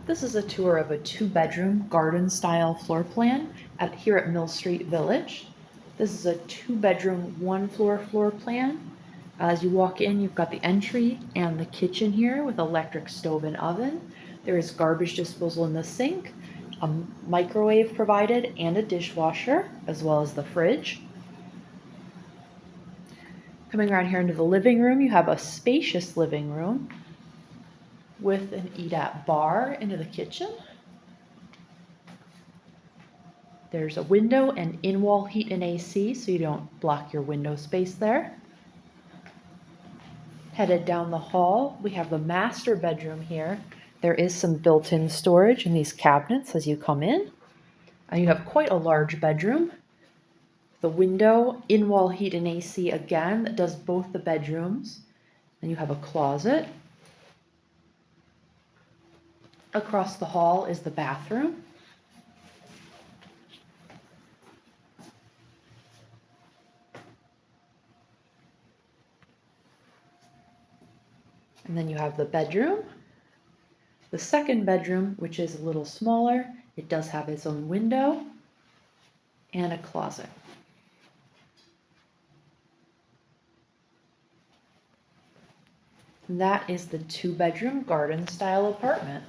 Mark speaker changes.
Speaker 1: This is a tour of a 2-bedroom garden-style floor plan here at Mill Street Village. This is a 2-bedroom, 1-floor floor plan. As you walk in, you've got the entry and the kitchen here with electric stove and oven. There is garbage disposal in the sink, a microwave provided, and a dishwasher, as well as the fridge. Coming around here into the living room, you have a spacious living room with an eat-at bar into the kitchen. There's a window and in-wall heat and AC, so you don't block your window space there. Headed down the hall, we have the master bedroom here. There is some built-in storage in these cabinets as you come in. And you have quite a large bedroom. The window, in-wall heat and AC again, that does both the bedrooms. Then you have a closet. Across the hall is the bathroom. And then you have the bedroom. The second bedroom, which is a little smaller, it does have its own window and a closet. And that is the 2-bedroom garden-style apartment.